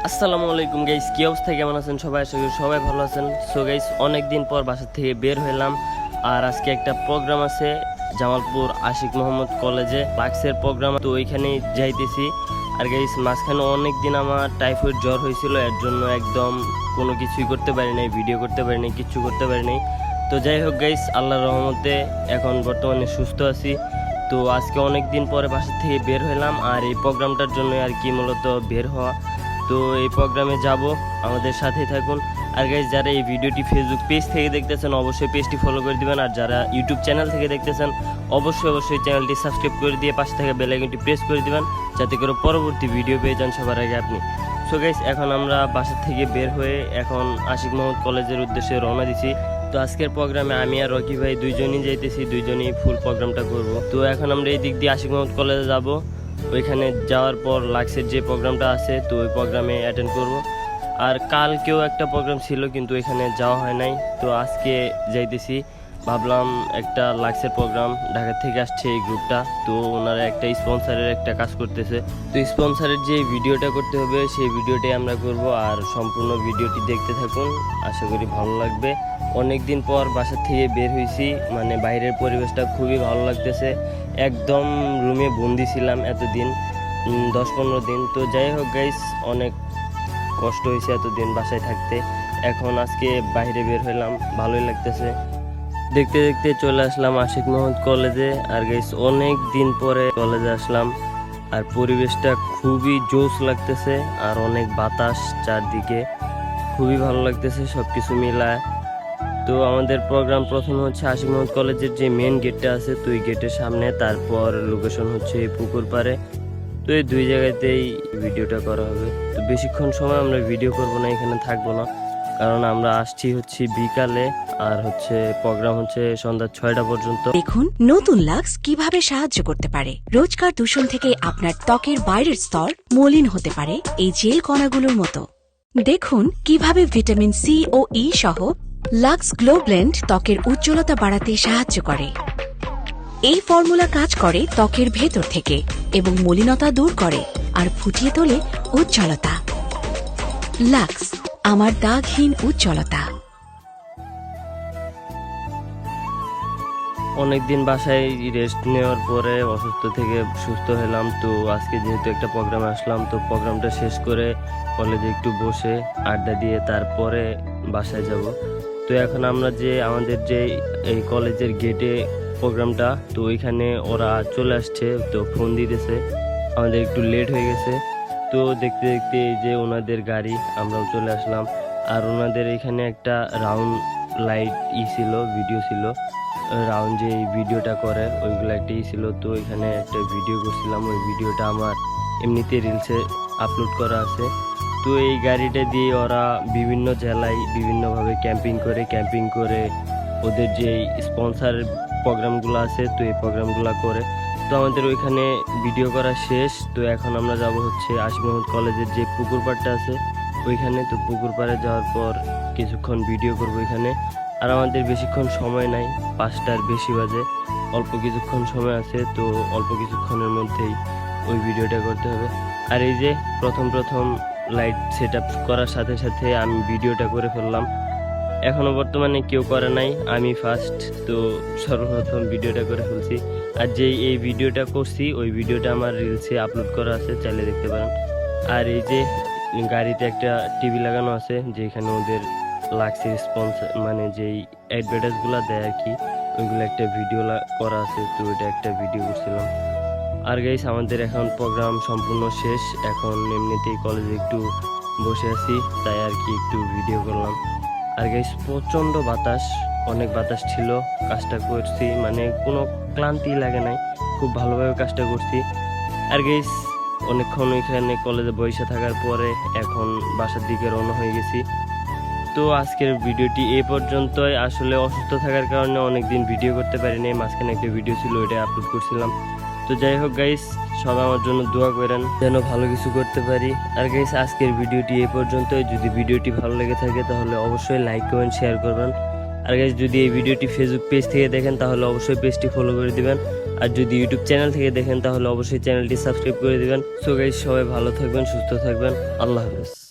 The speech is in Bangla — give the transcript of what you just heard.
আসসালামু আলাইকুম গাইস, কি অবস্থা, কেমন আছেন সবাই? আশা করি সবাই ভালো আছেন। সো গাইস, অনেকদিন পর বাসা থেকে বের হইলাম। আর আজকে একটা প্রোগ্রাম আছে জামালপুর আশিক মোহাম্মদ কলেজে, লাক্সের প্রোগ্রাম, তো ওইখানেই যাইতেছি। আর গাইস, মাঝখানে অনেক দিন আমার টাইফয়েড জ্বর হয়েছিল, এর জন্য একদম কোনো কিছুই করতে পারি নাই, ভিডিও করতে পারি নাই, কিচ্ছু করতে পারি নাই। তো যাই হোক গাইস, আল্লাহর রহমতে এখন বর্তমানে সুস্থ আছি। তো আজকে অনেক দিন পরে বাসা থেকে বের হইলাম, আর এই প্রোগ্রামটার জন্য আর কি মূলত বের হওয়া। তো এই প্রোগ্রামে যাব, আমাদের সাথেই থাকুন। আর গাইজ, যারা এই ভিডিওটি ফেসবুক পেজ থেকে দেখতেছেন অবশ্যই পেজটি ফলো করে দিবেন, আর যারা ইউটিউব চ্যানেল থেকে দেখতেছেন অবশ্যই চ্যানেলটি সাবস্ক্রাইব করে দিয়ে পাশে থাকা বেল আইকনটি প্রেস করে দিবেন, যাতে করে পরবর্তী ভিডিও পেয়ে যান সবার আগে আপনি। সো গাইজ, এখন আমরা বাসা থেকে বের হয়ে এখন আশিক মোহাম্মদ কলেজের উদ্দেশ্যে রওনা দিছি। তো আজকের প্রোগ্রামে আমি আর রকি ভাই দুইজনই যাইতেছি, দুইজনই ফুল প্রোগ্রামটা করব। তো এখন আমরা এই দিক দিয়ে আশিক মোহাম্মদ কলেজে যাব। ওইখানে যাওয়ার পর লাক্সের যে প্রোগ্রামটা আছে, তো ওই প্রোগ্রামে অ্যাটেন্ড করব। আর কালকেও একটা প্রোগ্রাম ছিল, কিন্তু এখানে যাওয়া হয় নাই। তো আজকে যাইতেছি, ভাবলাম একটা লাক্সের প্রোগ্রাম, ঢাকা থেকে আসছে এই গ্রুপটা, তো ওনারা একটা স্পন্সারের একটা কাজ করতেছে। তো স্পন্সারের যে ভিডিওটা করতে হবে সেই ভিডিওটাই আমরা করব, আর সম্পূর্ণ ভিডিওটি দেখতে থাকুন, আশা করি ভালো লাগবে। অনেক দিন পর বাসা থেকে বের হয়েছি, মানে বাইরের পরিবেশটা খুবই ভালো লাগতেছে। একদম রুমে বন্দি ছিলাম এতদিন, 10-15 দিন। তো যাই হোক গাইস, অনেক কষ্ট হয়েছে এতদিন বাসায় থাকতে। এখন আজকে বাইরে বের হইলাম, ভালোই লাগতেছে। দেখতে দেখতে চলে আসলাম আশিক মোহাম্মদ কলেজে। আর গাইস, অনেক দিন পরে কলেজে আসলাম, আর পরিবেশটা খুবই জোশ লাগতেছে, আর অনেক বাতাস চারদিকে, খুবই ভালো লাগতেছে সব কিছু মিলায়। তো আমাদের প্রোগ্রাম প্রথমে হচ্ছে আশিক মোহাম্মদ কলেজের যে মেন গেটটা আছে, তো এই গেটের সামনে, তারপর লোকেশন হচ্ছে এই পুকুর পাড়ে। তো এই দুই জায়গাতেই ভিডিওটা করা হবে। তো বেশিক্ষণ সময় আমরা ভিডিও করব না, এখানে থাকবো না, কারণ আমরা আসছি হচ্ছে বিকালে, আর হচ্ছে প্রোগ্রাম হচ্ছে সন্ধ্যা 6টা পর্যন্ত। দেখুন নতুন লাক্স কিভাবে সাহায্য করতে পারে। রোজকার দূষণ থেকে আপনার ত্বকের বাইরের স্তর মলিন হতে পারে এই জেল কণাগুলোর মতো। দেখুন কিভাবে ভিটামিন সি ও ই সহ লাক্স গ্লো ব্লেন্ড ত্বকের উজ্জ্বলতা বাড়াতে সাহায্য করে। এই ফর্মুলা কাজ করে ত্বকের ভেতর থেকে এবং মলিনতা দূর করে আর ফুটিয়ে তোলে উজ্জ্বলতা। লাক্স, আমার দাগহীন উজ্জ্বলতা। অনেকদিন বাসায় রেস্ট নেওয়ার পরে অসুস্থ থেকে সুস্থ হলাম। তো আজকে যেহেতু একটা প্রোগ্রামে আসলাম, তো প্রোগ্রামটা শেষ করে কলেজে একটু বসে আড্ডা দিয়ে তারপরে বাসায় যাব। তো এখন আমরা যে আমাদের যে এই কলেজের গেটে প্রোগ্রামটা, তো ওইখানে ওরা চলে আসছে, তো ফোন দিতেছে, আমাদের একটু লেট হয়ে গেছে। তো দেখতে দেখতে এই যে ওনাদের গাড়ি, আমরাও চলে আসলাম। আর ওনাদের এখানে একটা রাউন্ড লাইট ছিল, ভিডিও ছিল, রাউন্ড যে ভিডিওটা করে ওইগুলো একটা ছিল। তো এখানে একটা ভিডিও করছিলাম, ওই ভিডিওটা আমার এমনিতে রিলসে আপলোড করা আছে। তো এই গাড়িটা দিয়ে ওরা বিভিন্ন জেলায় বিভিন্নভাবে ক্যাম্পিং করে ওদের যে স্পন্সার প্রোগ্রামগুলো আছে, তো এই প্রোগ্রামগুলো করে। তো আমাদের ওইখানে ভিডিও করা শেষ। তো এখন আমরা যাব হচ্ছে আশিক মোহাম্মদ কলেজের যে পুকুর পাড়টা আছে ওইখানে। তো পুকুর পাড়ে যাওয়ার পর কিছুক্ষণ ভিডিও করবো এখানে। আর আমাদের বেশিক্ষণ সময় নাই, 5টার বেশি বাজে, অল্প কিছুক্ষণ সময় আছে। তো অল্প কিছুক্ষণের মধ্যেই ওই ভিডিওটা করতে হবে। আর এই যে প্রথম লাইট সেট আপ করার সাথে সাথে আমি ভিডিওটা করে ফেললাম। এখনও বর্তমানে কেউ করে নাই, আমি ফার্স্ট। তো সর্বপ্রথম ভিডিওটা করে ফেলছি। আর যেই এই ভিডিওটা করছি ওই ভিডিওটা আমার রিলসে আপলোড করা আছে, চাইলে দেখতে পারেন। আর এই যে গাড়িতে একটা টিভি লাগানো আছে, যেখানে ওদের লাক্সের স্পন্সর মানে যেই অ্যাডভার্টাইজগুলো দেয় আর কি, ওইগুলো একটা ভিডিও করা আছে। তো এটা একটা ভিডিও করছিলাম। আর গাইস, আমাদের এখন প্রোগ্রাম সম্পূর্ণ শেষ, এখন এমনিতেই কলেজে একটু বসে আছি, তাই আর কি একটু ভিডিও করলাম। আর গাইস, প্রচণ্ড বাতাস, অনেক বাতাস ছিল। কাজটা করছি মানে কোনো ক্লান্তি লাগে নাই, খুব ভালোভাবে কাজটা করছি। আর গাইস, অনেকক্ষণ ওইখানে কলেজে বসে থাকার পরে এখন বাসার দিকে রওনা হয়ে গেছি। তো আজকের ভিডিওটি এই পর্যন্তই। আসলে অসুস্থ থাকার কারণে অনেকদিন ভিডিও করতে পারিনি, মাঝখানে একটা ভিডিও ছিল ওইটা আপলোড করছিলাম। তো যাই হোক গাইস, সবাই আমার জন্য দোয়া করেন যেন ভালো কিছু করতে পারি। আর গাইস, আজকের ভিডিওটি এই পর্যন্তই। যদি ভিডিওটি ভালো লেগে থাকে তাহলে অবশ্যই লাইক কমেন্ট শেয়ার করবেন। আর গাইস, যদি এই ভিডিওটি ফেসবুক পেজ থেকে দেখেন তাহলে অবশ্যই পেজটি ফলো করে দিবেন। আর যদি ইউটিউব চ্যানেল থেকে দেখেন তাহলে অবশ্যই চ্যানেলটি সাবস্ক্রাইব করে দিবেন। সো গাইস, সবাই ভালো থাকবেন, সুস্থ থাকবেন, আল্লাহ হাফেজ।